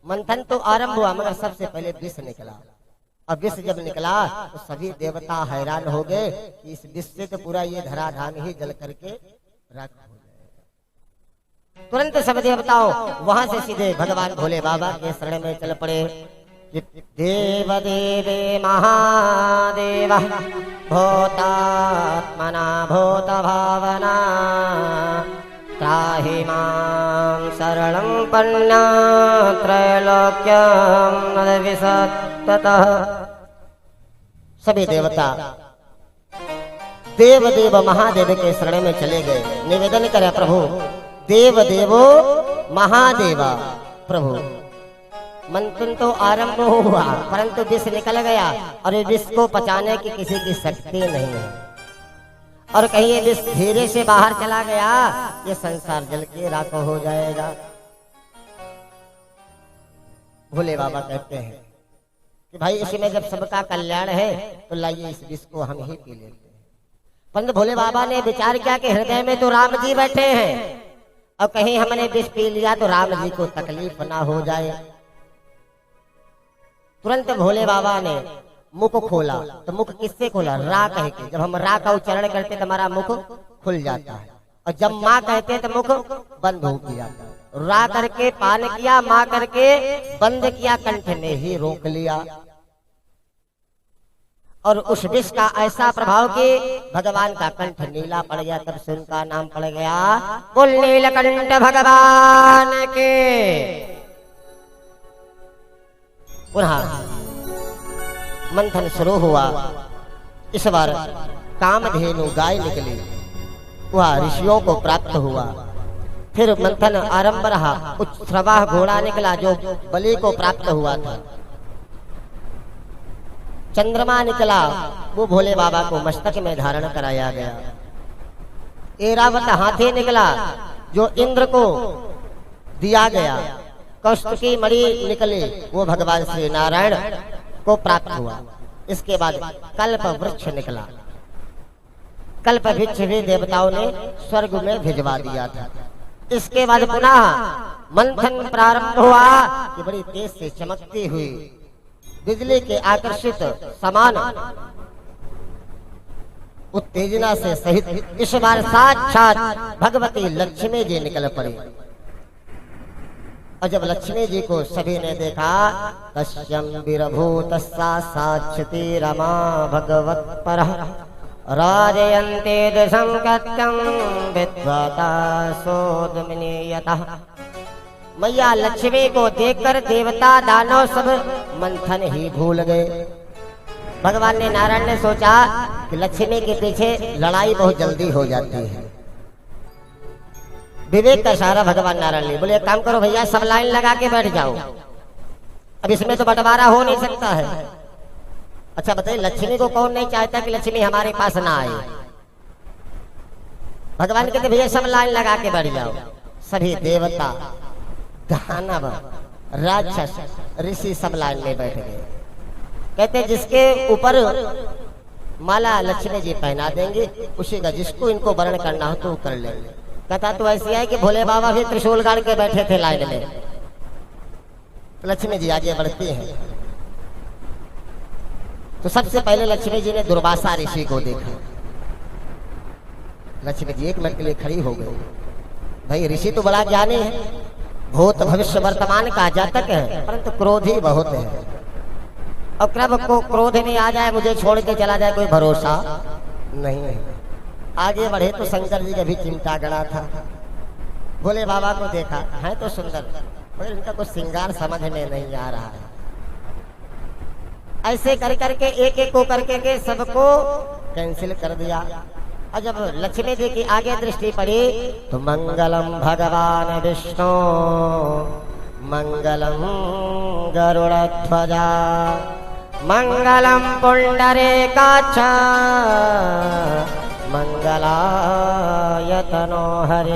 मंथन तो आरंभ हुआ मगर सबसे पहले विष निकला। अब विष जब निकला तो सभी देवता हैरान हो गए कि इस विष से तो पूरा ये धराधाम ही जल करके राख हो जाएगा। तुरंत सब देवताओं वहां से सीधे भगवान भोले बाबा के शरण में चल पड़े। देव देवे महादेव भूतात्मना भूत भावना त्राहि मां शरणं पन्ना त्रैलोक्यं नदविसत्ततः। सभी देवता देव देव महादेव के शरण में चले गए। निवेदन करे प्रभु देव देवो महादेवा। प्रभु मंथन तो आरंभ हुआ परंतु विष निकल गया और ये विष को पचाने की किसी की शक्ति नहीं है। और कहीं ये विष धीरे से बाहर चला गया ये संसार जल के राख हो जाएगा। भोले बाबा कहते हैं कि भाई इसमें जब सबका कल्याण है तो लाइए इस विष को हम ही पी लेते हैं। परंतु भोले बाबा ने विचार किया कि हृदय में तो राम जी बैठे हैं और कहीं हमने विष पी लिया तो राम जी को तकलीफ ना हो जाए। तुरंत भोले बाबा ने मुख खोला। तो मुख किससे खोला? रा कह के। जब हम रा का उच्चारण करते तो हमारा मुख खुल जाता है और जब माँ कहते तो मुख बंद हो जाता है। रा करके पान किया, माँ करके बंद किया, कंठ में ही रोक लिया। और उस विष का ऐसा प्रभाव कि भगवान का कंठ नीला पड़ गया। तब से उनका नाम पड़ गया कुल नीलकंठ भगवान के। पुनः मंथन शुरू हुआ। इस बार कामधेनु गाय निकली, वह ऋषियों को प्राप्त हुआ। फिर मंथन आरंभ रहा। उत्सवाह घोड़ा निकला जो बलि को प्राप्त हुआ था। चंद्रमा निकला, वो भोले बाबा को मस्तक में धारण कराया गया। ऐरावत हाथी निकला जो इंद्र को दिया गया। कौस्तुकी मणि निकले, वो भगवान श्री नारायण को प्राप्त हुआ। इसके बाद कल्प वृक्ष निकला। कल्प वृक्ष भी देवताओं ने स्वर्ग में भिजवा दिया था। इसके बाद पुनः मंथन प्रारंभ हुआ कि बड़ी तेज से चमकती हुई बिजली के आकर्षित समान उत्तेजना से सहित इस बार साक्षात भगवती लक्ष्मी जी निकल पड़ी। और जब लक्ष्मी जी को सभी ने देखा तस्यं विरभूतस्सा साक्षाति रमा भगवत परः राजयन्ते दशंकत्यं विद्वता सोदमनीयतः। मैया लक्ष्मी को देखकर देवता दानव सब मंथन ही भूल गए। भगवान ने नारायण ने सोचा कि लक्ष्मी के पीछे लड़ाई बहुत जल्दी हो जाती है। विवेक का इशारा भगवान नारायण ने बोले एक काम करो भैया, सब लाइन लगा के बैठ जाओ, अब इसमें तो बंटवारा हो नहीं सकता है। अच्छा बताइए, लक्ष्मी को कौन नहीं चाहता कि लक्ष्मी हमारे पास ना आए? भगवान कहते भैया सब लाइन लगा के बैठ जाओ। सभी देवता दानव राक्षस ऋषि सब लाइन में बैठ गए। कहते जिसके ऊपर माला लक्ष्मी जी पहना देंगे उसी का, जिसको इनको वर्ण करना हो तो कर लेंगे। कथा तो ऐसी है कि भोले बाबा भी त्रिशूल गाड़ के बैठे थे लाइन में। तो लक्ष्मी जी आगे बढ़ती हैं। तो सबसे पहले लक्ष्मी जी ने दुर्वासा ऋषि को देखा। लक्ष्मी जी एक मिनट के लिए खड़ी हो गई। भाई ऋषि तो बड़ा ज्ञानी है, भूत भविष्य वर्तमान का जातक है, परंतु क्रोधी बहुत है। और कब को क्रोध नहीं आ जाए, मुझे छोड़ के चला जाए, कोई भरोसा नहीं है। आगे बढ़े तो शंकर जी का भी चिमटा गड़ा था। भोले बाबा को देखा, है तो सुंदर, पर इनका कुछ श्रृंगार समझ में नहीं आ रहा है। ऐसे कर करके एक एक को करके के सबको कैंसिल कर दिया। और जब लक्ष्मी जी की आगे दृष्टि पड़ी तो मंगलम भगवान विष्णु मंगलम गरुड़ध्वजा मंगलम पुंडरीकाक्ष मंगलाय तनो हरि।